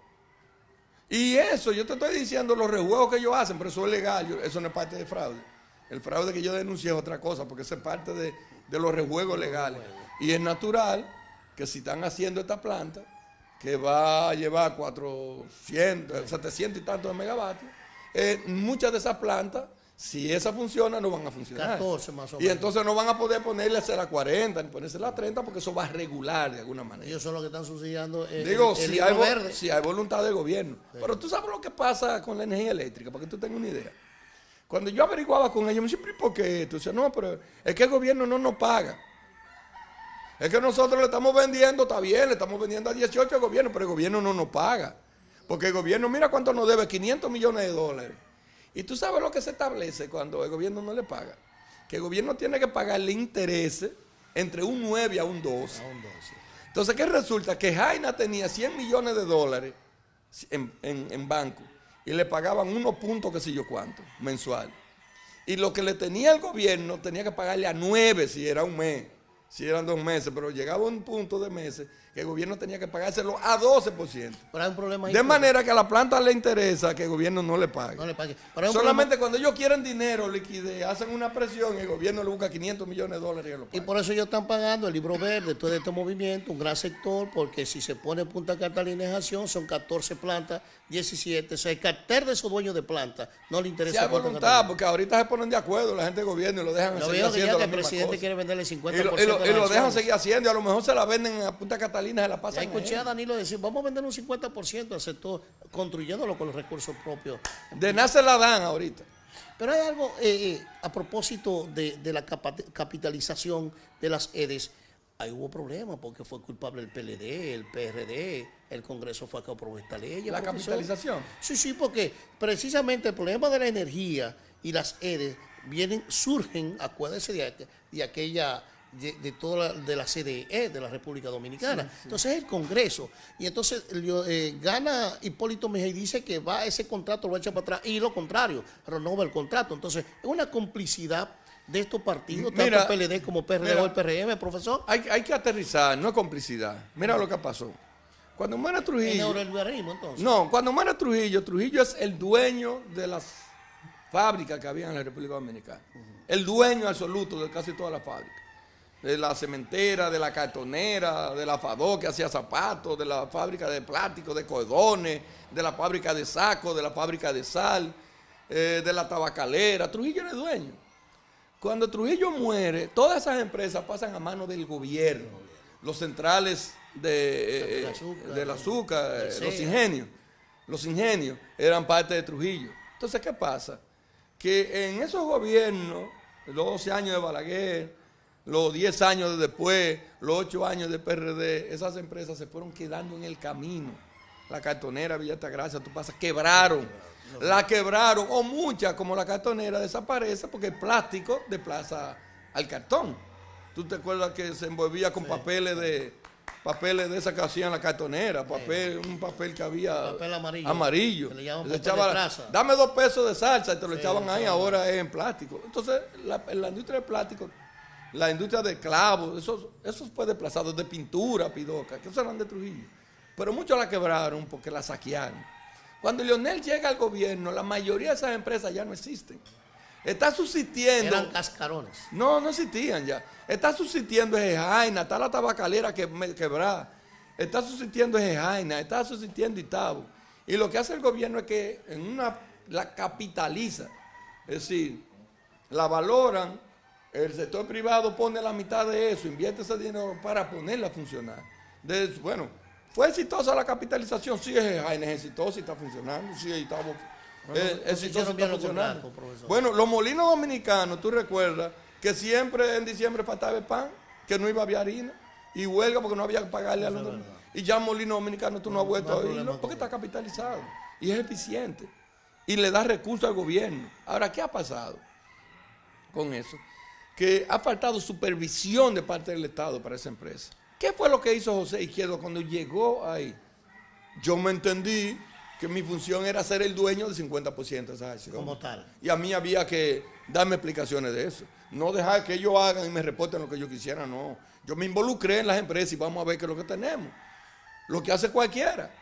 Y eso, yo te estoy diciendo los rejuegos que ellos hacen, pero eso es legal, eso no es parte de fraude. El fraude que yo denuncié es otra cosa, porque eso es parte de los rejuegos legales. Y es natural que si están haciendo esta planta, que va a llevar 400, 700 y tantos de megavatios, muchas de esas plantas, si esa funciona, no van a funcionar. 14 más o menos. Y entonces no van a poder ponerle a 40, ni ponerse a 30, porque eso va a regular de alguna manera. Ellos son los que están subsidiando el libro verde. Si hay voluntad del gobierno. Sí. Pero tú sabes lo que pasa con la energía eléctrica, para que tú tengas una idea. Cuando yo averiguaba con ellos, me decían, ¿por qué? Tú dices, no, pero es que el gobierno no nos paga. Es que nosotros le estamos vendiendo, está bien, le estamos vendiendo a 18 al gobierno, pero el gobierno no nos paga. Porque el gobierno, mira cuánto nos debe, 500 millones de dólares. Y tú sabes lo que se establece cuando el gobierno no le paga. Que el gobierno tiene que pagarle intereses entre un 9 a un 12. Entonces, ¿qué resulta? Que Jaina tenía 100 millones de dólares en banco y le pagaban 1 punto qué sé yo cuánto mensual. Y lo que le tenía el gobierno tenía que pagarle a 9 si era un mes. Si eran 2 meses, pero llegaba un punto de meses que el gobierno tenía que pagárselo a 12%. Pero hay un problema ahí. De manera que a la planta le interesa que el gobierno no le pague. No le pague. Solamente cuando ellos quieren dinero, liquidez, hacen una presión y el gobierno le busca 500 millones de dólares y lo paga. Y por eso ellos están pagando el libro verde, todo este movimiento, un gran sector, porque si se pone Punta Catalina en acción, son 14 plantas, 17. O sea, el cartel de esos dueños de plantas no le interesa. Si hay voluntad, porque ahorita se ponen de acuerdo la gente del gobierno y lo dejan seguir haciendo. Que el presidente quiere venderle 50%. Y lo dejan seguir haciendo y a lo mejor se la venden a Punta Catalina, se la pasan. Ya escuché a Danilo decir, vamos a vender un 50% al sector, construyéndolo con los recursos propios. De nada se la dan ahorita. Pero hay algo a propósito de la capitalización de las EDES. Ahí hubo problemas porque fue culpable el PLD, el PRD, el Congreso fue a que aprobó esta ley. ¿La profesor. capitalización? Sí, porque precisamente el problema de la energía y las EDES surgen, acuérdense de aquella, de toda de la CDE de la República Dominicana. Sí. Entonces es el Congreso. Y entonces gana Hipólito Mejía y dice que va ese contrato, lo echa para atrás, y lo contrario, renova el contrato. Entonces es una complicidad de estos partidos, tanto el PLD como PRD o el PRM, profesor. Hay que aterrizar, no es complicidad. Mira lo que pasó. Cuando muere Trujillo... entonces. No, cuando muere Trujillo, Trujillo es el dueño de las fábricas que había en la República Dominicana. El dueño absoluto de casi todas las fábricas. De la cementera, de la cartonera, de la FADO que hacía zapatos, de la fábrica de plástico, de cordones, de la fábrica de sacos, de la fábrica de sal, de la tabacalera. Trujillo era el dueño. Cuando Trujillo muere, todas esas empresas pasan a manos del gobierno. Los centrales del azúcar, los ingenios eran parte de Trujillo. Entonces, ¿qué pasa? Que en esos gobiernos, los 12 años de Balaguer, los 10 años de después, los 8 años de PRD, esas empresas se fueron quedando en el camino. La cartonera, Villa Altagracia, tú pasas, quebraron. La quebraron, o muchas, como la cartonera, desaparece porque el plástico desplaza al cartón. ¿Tú te acuerdas que se envolvía con papeles de esa que hacían la cartonera? Un papel que había papel amarillo. Que le llaman le papel de traza. Dame 2 pesos de salsa y te lo echaban ahí, ahora es en plástico. Entonces, la industria del plástico, la industria de clavos, eso fue desplazado, de pintura, pidoca, que eso eran de Trujillo. Pero muchos la quebraron porque la saquearon. Cuando Leonel llega al gobierno, la mayoría de esas empresas ya no existen. Está subsistiendo. Eran cascarones. No existían ya. Está subsistiendo Jaina, está la tabacalera quebrada. Está subsistiendo Jaina, está subsistiendo Itabo. Y lo que hace el gobierno es que la capitaliza. Es decir, la valoran, el sector privado pone la mitad de eso, invierte ese dinero para ponerla a funcionar. ¿Fue exitosa la capitalización? Sí, Jaina es exitosa y está funcionando. Sí, estamos exitosa y está funcionando. Bueno, los molinos dominicanos, tú recuerdas que siempre en diciembre faltaba el pan, que no iba a haber harina, y huelga porque no había que pagarle a los dominicanos. Y ya molino dominicano tú no has vuelto a oírlo porque está capitalizado y es eficiente y le da recursos al gobierno. Ahora, ¿qué ha pasado con eso? Que ha faltado supervisión de parte del Estado para esa empresa. ¿Qué fue lo que hizo José Izquierdo cuando llegó ahí? Yo me entendí que mi función era ser el dueño del 50% de esas acciones. Como tal. Y a mí había que darme explicaciones de eso. No dejar que ellos hagan y me reporten lo que yo quisiera, no. Yo me involucré en las empresas y vamos a ver qué es lo que tenemos. Lo que hace cualquiera.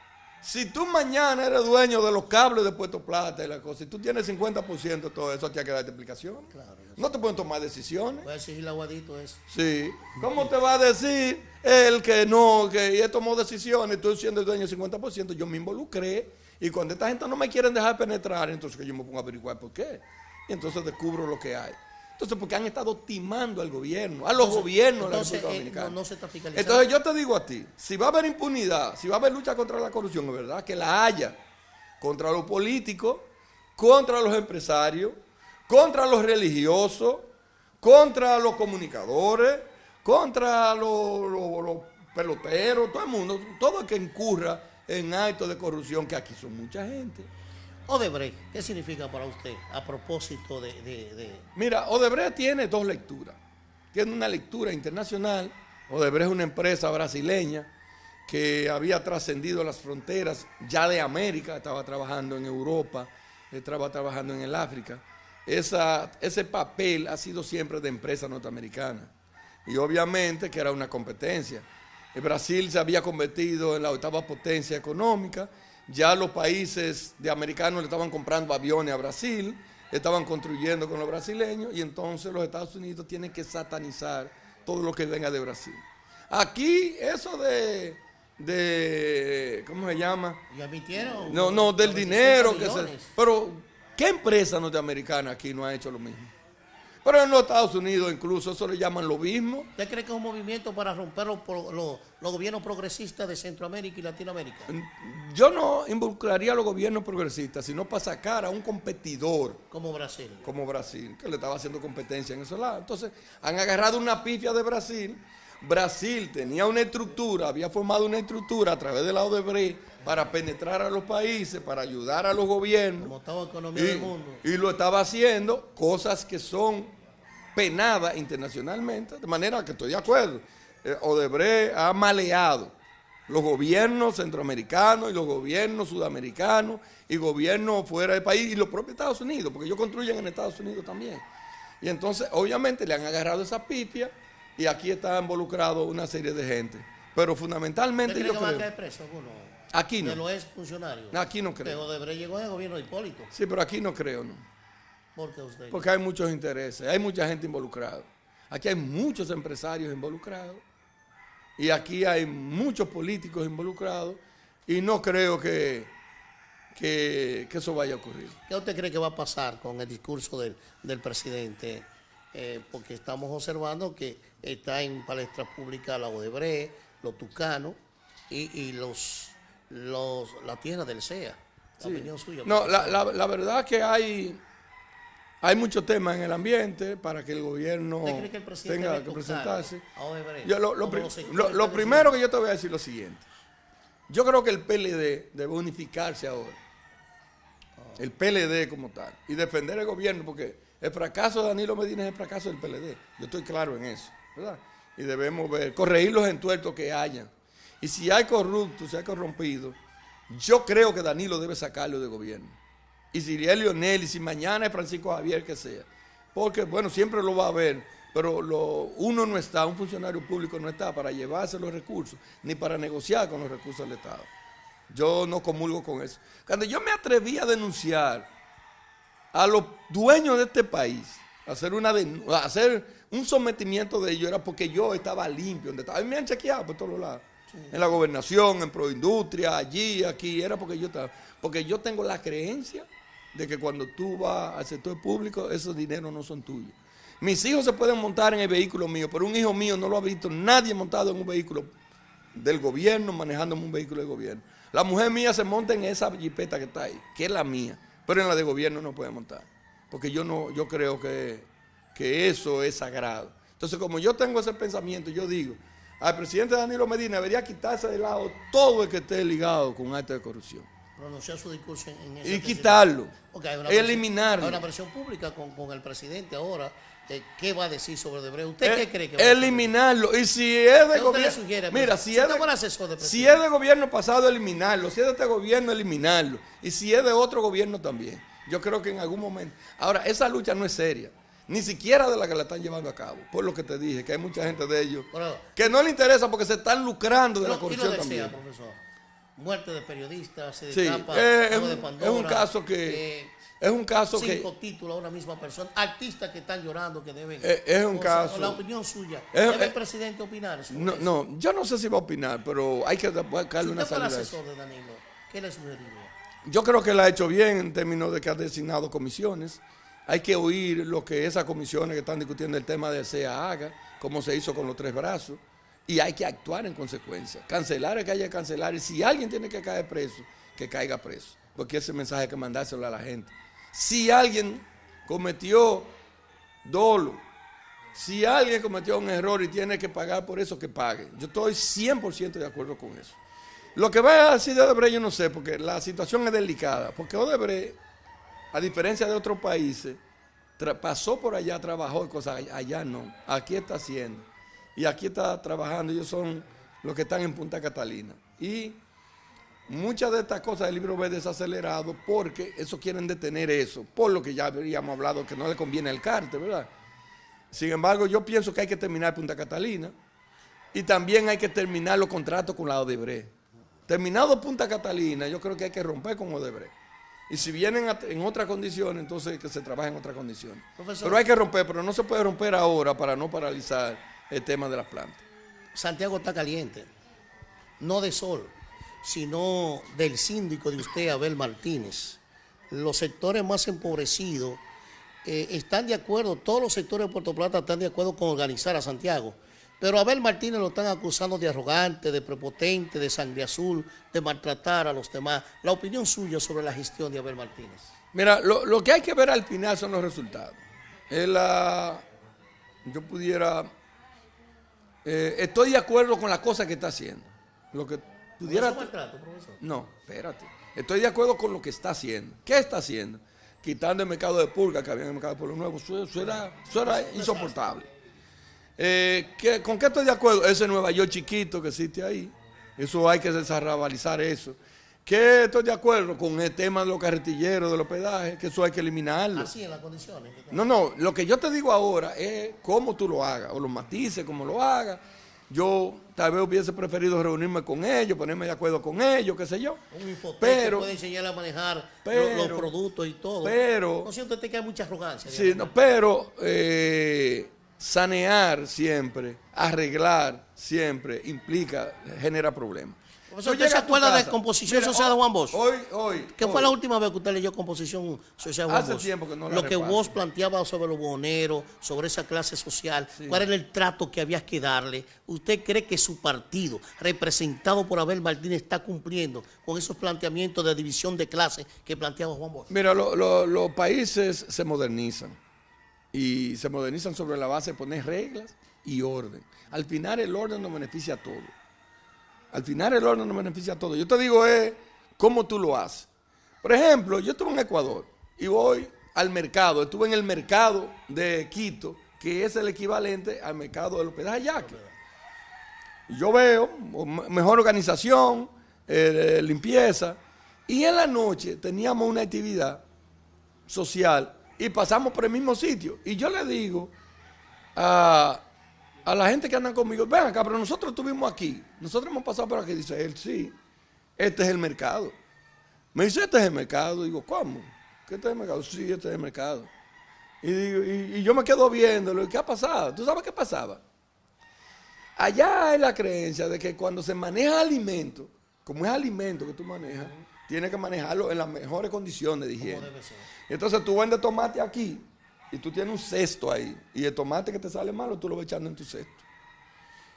Si tú mañana eres dueño de los cables de Puerto Plata y la cosa, y tú tienes 50% de todo eso, tienes que darte explicaciones. Claro, no te pueden tomar decisiones. Voy a exigir el aguadito eso. Sí. ¿Cómo te va a decir él que no, que él tomó decisiones, tú siendo el dueño del 50%? Yo me involucré y cuando esta gente no me quieren dejar penetrar, entonces que yo me pongo a averiguar por qué. Y entonces descubro lo que hay. Entonces, porque han estado timando al gobierno, a los gobiernos de la República Dominicana. No se está fiscalizando. Entonces yo te digo a ti, si va a haber impunidad, si va a haber lucha contra la corrupción, es verdad que la haya, contra los políticos, contra los empresarios, contra los religiosos, contra los comunicadores, contra los peloteros, todo el mundo, todo el que incurra en actos de corrupción, que aquí son mucha gente. Odebrecht, ¿qué significa para usted a propósito de...? Mira, Odebrecht tiene dos lecturas. Tiene una lectura internacional. Odebrecht es una empresa brasileña que había trascendido las fronteras ya de América, estaba trabajando en Europa, estaba trabajando en el África. Ese papel ha sido siempre de empresa norteamericana. Y obviamente que era una competencia. Brasil se había convertido en la 8ª potencia económica. Ya los países de americanos le estaban comprando aviones a Brasil, estaban construyendo con los brasileños y entonces los Estados Unidos tienen que satanizar todo lo que venga de Brasil. Aquí eso de ¿cómo se llama? ¿Y admitieron? No, del dinero. Pero, ¿qué empresa norteamericana aquí no ha hecho lo mismo? Pero en los Estados Unidos incluso eso le llaman lobismo. ¿Usted cree que es un movimiento para romper los gobiernos progresistas de Centroamérica y Latinoamérica? Yo no involucraría a los gobiernos progresistas, sino para sacar a un competidor. Como Brasil. Como Brasil, que le estaba haciendo competencia en esos lados. Entonces, han agarrado una pifia de Brasil. Brasil tenía una estructura, había formado una estructura a través de la Odebrecht para penetrar a los países, para ayudar a los gobiernos. Como toda economía del mundo. Y lo estaba haciendo, cosas que son penadas internacionalmente, de manera que estoy de acuerdo. Odebrecht ha maleado los gobiernos centroamericanos y los gobiernos sudamericanos y gobiernos fuera del país y los propios Estados Unidos, porque ellos construyen en Estados Unidos también. Y entonces, obviamente, le han agarrado esa pipia y aquí está involucrado una serie de gente. Pero fundamentalmente ¿Usted cree yo que creo... va a caer preso alguno? Aquí no. De los exfuncionarios. Aquí no creo. Pero Odebrecht llegó en el gobierno de Hipólito. Sí, pero aquí no creo, ¿no? ¿Por qué usted? Porque hay muchos intereses, hay mucha gente involucrada. Aquí hay muchos empresarios involucrados y aquí hay muchos políticos involucrados y no creo que eso vaya a ocurrir. ¿Qué usted cree que va a pasar con el discurso del presidente? Porque estamos observando que está en palestra pública la Odebrecht, los tucanos y la tierra del CEA. La Sí. opinión suya. No, la verdad que hay muchos temas en el ambiente para que el gobierno ¿Usted cree que el presidente tenga debe que tocar presentarse. a Odebrecht? Yo, lo primero que yo te voy a decir es lo siguiente. Yo creo que el PLD debe unificarse ahora. El PLD como tal. Y defender el gobierno, porque el fracaso de Danilo Medina es el fracaso del PLD. Yo estoy claro en eso, ¿verdad? Y debemos corregir los entuertos que hayan. Y si hay corruptos, si hay corrompidos, yo creo que Danilo debe sacarlo de gobierno. Y si es Leonel, y si mañana es Francisco Javier, que sea. Porque, bueno, siempre lo va a haber, pero uno no está, un funcionario público no está para llevarse los recursos, ni para negociar con los recursos del Estado. Yo no comulgo con eso. Cuando yo me atreví a denunciar a los dueños de este país, a hacer un sometimiento de ellos, era porque yo estaba limpio. Donde estaba. A mí me han chequeado por todos lados. Sí. En la gobernación, en Proindustria, allí, aquí, era porque yo estaba. Porque yo tengo la creencia de que cuando tú vas al sector público, esos dineros no son tuyos. Mis hijos se pueden montar en el vehículo mío, pero un hijo mío no lo ha visto nadie montado en un vehículo del gobierno, manejando un vehículo del gobierno. La mujer mía se monta en esa jipeta que está ahí, que es la mía, pero en la de gobierno no puede montar, porque yo creo que eso es sagrado. Entonces, como yo tengo ese pensamiento, yo digo, al presidente Danilo Medina debería quitarse de lado todo el que esté ligado con actos de corrupción. Pronunciar su discurso en ese y quitarlo, eliminarlo. Hay una versión pública con el presidente ahora. ¿Qué va a decir sobre Odebrecht? ¿Usted qué cree que va a decir? Eliminarlo. Y si es de gobierno, mira, si es de gobierno pasado, eliminarlo. Si es de este gobierno, eliminarlo. Y si es de otro gobierno también. Yo creo que en algún momento. Ahora, esa lucha no es seria. Ni siquiera de la que la están llevando a cabo. Por lo que te dije, que hay mucha gente de ellos que no le interesa porque se están lucrando de la corrupción también. Profesor. Muerte de periodistas, se sí, destapa de Pandora. Es un caso que... 5 títulos a una misma persona. Artistas que están llorando, que deben... es un caso... La opinión suya. ¿Debe el presidente opinar? No, yo no sé si va a opinar, pero hay que buscarle una salida. ¿Usted fue asesor de Danilo? ¿Qué le sugeriría? Yo creo que él ha hecho bien en términos de que ha designado comisiones. Hay que oír lo que esas comisiones que están discutiendo el tema de SEA haga, como se hizo con los 3 brazos. Y hay que actuar en consecuencia. Cancelar es que haya que cancelar. Y si alguien tiene que caer preso, que caiga preso. Porque ese mensaje hay que mandárselo a la gente. Si alguien cometió dolo, si alguien cometió un error y tiene que pagar por eso, que pague. Yo estoy 100% de acuerdo con eso. Lo que va a decir de Odebrecht yo no sé, porque la situación es delicada. Porque Odebrecht, a diferencia de otros países, pasó por allá, trabajó y cosas, allá no. Aquí está haciendo. Y aquí está trabajando, ellos son los que están en Punta Catalina. Y muchas de estas cosas del libro B desacelerado porque eso quieren detener eso, por lo que ya habíamos hablado que no le conviene al cártel, ¿verdad? Sin embargo, yo pienso que hay que terminar Punta Catalina y también hay que terminar los contratos con la Odebrecht. Terminado Punta Catalina, yo creo que hay que romper con Odebrecht. Y si vienen en otras condiciones, entonces que se trabaje en otras condiciones. Profesor, pero hay que romper, pero no se puede romper ahora para no paralizar el tema de las plantas. Santiago está caliente, no de sol, sino del síndico de usted, Abel Martínez. Los sectores más empobrecidos están de acuerdo, todos los sectores de Puerto Plata están de acuerdo con organizar a Santiago. Pero a Abel Martínez lo están acusando de arrogante, de prepotente, de sangre azul, de maltratar a los demás. La opinión suya sobre la gestión de Abel Martínez. Mira, lo que hay que ver al final son los resultados. Yo pudiera... estoy de acuerdo con las cosas que está haciendo. Lo que pudiera... ¿No es maltrato, profesor? No, espérate. Estoy de acuerdo con lo que está haciendo. ¿Qué está haciendo? Quitando el mercado de pulga que había en el mercado de Pueblo Nuevo. Eso era insoportable. ¿Con qué estoy de acuerdo? Ese Nueva York chiquito que existe ahí. Eso hay que desarrabalizar eso. ¿Qué estoy de acuerdo? Con el tema de los carretilleros, de los pedajes, que eso hay que eliminarlo. Así en las condiciones. No, lo que yo te digo ahora es cómo tú lo hagas, o los matices, cómo lo hagas. Yo tal vez hubiese preferido reunirme con ellos, ponerme de acuerdo con ellos, qué sé yo. Un infoteca pero que puede enseñar a manejar los productos y todo. Pero... ¿No siente usted que hay mucha arrogancia? Sí, no, pero sanear siempre, arreglar siempre, genera problemas. ¿Usted se acuerda de Composición Social de Juan Bosch? ¿Qué fue la última vez que usted leyó Composición Social de Juan Bosch? Hace tiempo que no la Lo que repaso. Bosch planteaba sobre los buhoneros, sobre esa clase social, Sí. cuál era el trato que había que darle. ¿Usted cree que su partido, representado por Abel Martínez, está cumpliendo con esos planteamientos de división de clases que planteaba Juan Bosch? Mira, los países se modernizan y se modernizan sobre la base de poner reglas y orden. Al final el orden nos beneficia a todos. Al final el orden nos beneficia a todos. Yo te digo cómo tú lo haces. Por ejemplo, yo estuve en Ecuador y voy al mercado. Estuve en el mercado de Quito, que es el equivalente al mercado de los pedajes Yaque. Y yo veo mejor organización, limpieza. Y en la noche teníamos una actividad social y pasamos por el mismo sitio. Y yo le digo a la gente que anda conmigo, ven acá, pero nosotros estuvimos aquí, nosotros hemos pasado por aquí. Dice él, sí, este es el mercado. Me dice, este es el mercado. Digo, ¿cómo? ¿Qué este es el mercado? Sí, este es el mercado. Y yo me quedo viéndolo. ¿Y qué ha pasado? ¿Tú sabes qué pasaba? Allá hay la creencia de que cuando se maneja alimento, como es alimento que tú manejas, tienes que manejarlo en las mejores condiciones de higiene. Entonces tú vendes tomate aquí, y tú tienes un cesto ahí, y el tomate que te sale malo, tú lo vas echando en tu cesto.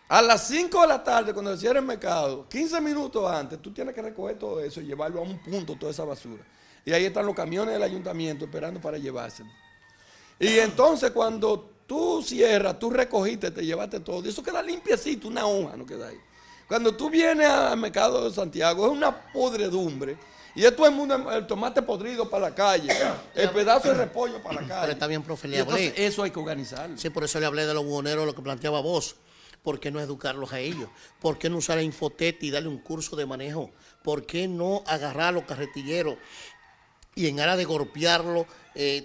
A las 5 de la tarde, cuando se cierra el mercado, 15 minutos antes, tú tienes que recoger todo eso y llevarlo a un punto, toda esa basura. Y ahí están los camiones del ayuntamiento esperando para llevárselo. Y entonces cuando tú cierras, tú recogiste, te llevaste todo, y eso queda limpiecito, una hoja no queda ahí. Cuando tú vienes al mercado de Santiago, es una podredumbre. Y es todo el mundo, el tomate podrido para la calle, el pedazo de repollo para la calle. Pero está bien, profe, le Y entonces hablé. eso hay que organizarlo. Sí, por eso le hablé de los buhoneros, lo que planteaba vos. ¿Por qué no educarlos a ellos? ¿Por qué no usar a Infotet y darle un curso de manejo? ¿Por qué no agarrar a los carretilleros y en aras de golpearlos,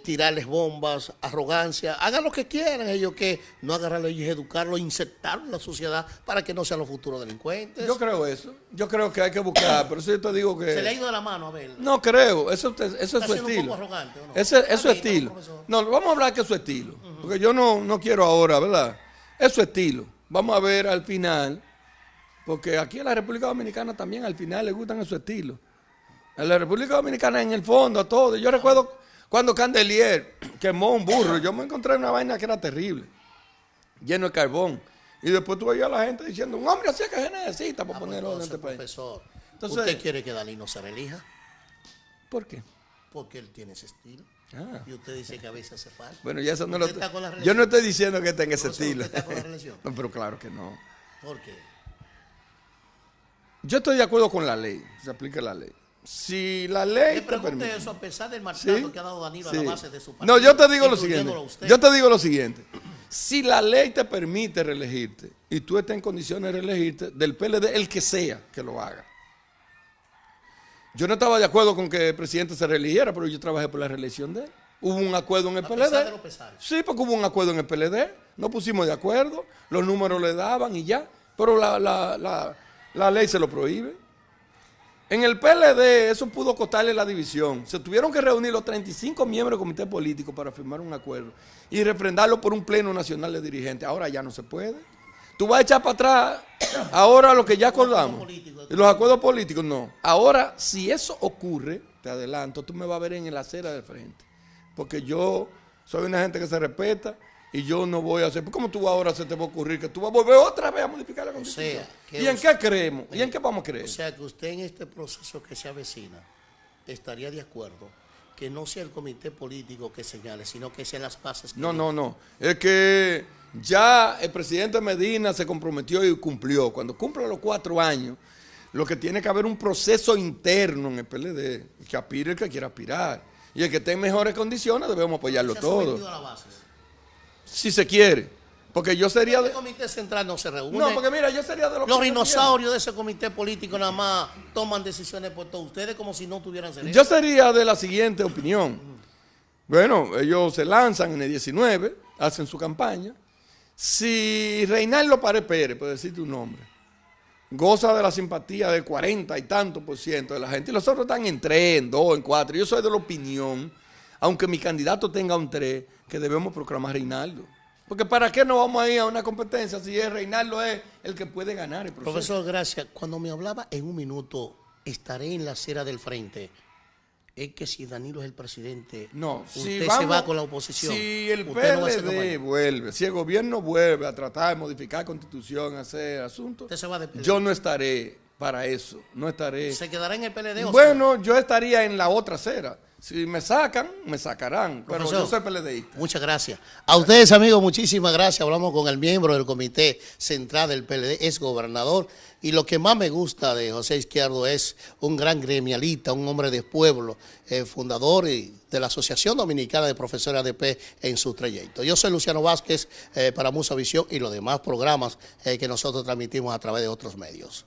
tirarles bombas, arrogancia? Hagan lo que quieran ellos, que no agarrarlos y educarlos, insertarlos en la sociedad para que no sean los futuros delincuentes. Yo creo eso. Yo creo que hay que buscar, pero eso yo te digo que... Se le ha ido de la mano a ver. No creo, eso es su siendo un estilo. poco arrogante, ¿o no? Ese es su Está bien, estilo. ¿no, profesor? No, vamos a hablar que es su estilo, porque yo no quiero ahora, ¿verdad? Es su estilo. Vamos a ver al final, porque aquí en la República Dominicana también al final le gustan su estilo. En la República Dominicana, en el fondo, a todo. Yo recuerdo cuando Candelier quemó un burro, yo me encontré una vaina que era terrible, lleno de carbón. Y después tú veías a la gente diciendo, un hombre así es que se necesita para ponerlo en este país. Profesor, Entonces, ¿usted quiere que Dalí no se reelija? ¿por qué? Porque él tiene ese estilo. Ah. Y usted dice que a veces hace falta. Bueno, ya eso no lo... ¿Usted está con la Yo reelección? no estoy diciendo que tenga ese Profesor, estilo. ¿usted está con la reelección? No, pero claro que no. ¿Por qué? Yo estoy de acuerdo con la ley, se aplica la ley. Si la ley Le te pregunto permite... eso a pesar del maltrato ¿Sí? que ha dado Danilo Sí. a la base de su partido. No, yo te digo lo siguiente. incluyéndolo a usted. Yo te digo lo siguiente. Si la ley te permite reelegirte y tú estás en condiciones de reelegirte, del PLD, el que sea que lo haga. Yo no estaba de acuerdo con que el presidente se reeligiera, pero yo trabajé por la reelección de él. Hubo un acuerdo en el A PLD. pesar de los pesares. Sí, porque hubo un acuerdo en el PLD. Nos pusimos de acuerdo, los números le daban y ya. Pero la ley se lo prohíbe. En el PLD eso pudo costarle la división. Se tuvieron que reunir los 35 miembros del comité político para firmar un acuerdo y refrendarlo por un pleno nacional de dirigentes. Ahora ya no se puede. Tú vas a echar para atrás ahora lo que ya acordamos. Y los acuerdos políticos, no. Ahora, si eso ocurre, te adelanto, tú me vas a ver en la acera del frente. Porque yo soy una gente que se respeta y yo no voy a hacer. ¿Cómo tú ahora se te va a ocurrir que tú vas a volver otra vez a modificar la Constitución? ¿Y en qué creemos? ¿Y en qué vamos a creer? O sea, que usted en este proceso que se avecina estaría de acuerdo que no sea el comité político que señale, sino que sean las bases. No. Es que ya el presidente Medina se comprometió y cumplió. Cuando cumple los 4 años, lo que tiene que haber un proceso interno en el PLD, que aspire el que quiera aspirar. Y el que esté en mejores condiciones debemos apoyarlo todo. ¿Se ha sometido a la base? Si se quiere. Porque yo sería El comité central no se reúne. No, porque mira, yo sería de los dinosaurios de ese comité político nada más toman decisiones por todos ustedes como si no tuvieran cerebro. Yo sería de la siguiente opinión. Bueno, ellos se lanzan en el 19, hacen su campaña. Si Reinaldo Pared Pérez, por decirte un nombre, goza de la simpatía del 40 y tanto % de la gente, y los otros están en 3, en 2, en 4. Yo soy de la opinión, aunque mi candidato tenga un 3, que debemos proclamar a Reinaldo. Porque ¿para qué no vamos a ir a una competencia si Reinaldo es el que puede ganar el proceso? Profesor, gracias. Cuando me hablaba en un minuto, estaré en la acera del frente, es que si Danilo es el presidente, no, usted se va con la oposición. Si el PLD vuelve, si el gobierno vuelve a tratar de modificar la Constitución, hacer asuntos, usted se va de PLD. Yo no estaré para eso. No estaré. ¿Se quedará en el PLD o bueno, yo estaría en la otra acera. Si me sacan, me sacarán. Pero profesor, yo soy PLDista. Muchas gracias. A ustedes, amigos, muchísimas gracias. Hablamos con el miembro del Comité Central del PLD, ex gobernador. Y lo que más me gusta de José Izquierdo es un gran gremialista, un hombre de pueblo, fundador de la Asociación Dominicana de Profesores ADP en su trayecto. Yo soy Luciano Vázquez para Musa Visión y los demás programas que nosotros transmitimos a través de otros medios.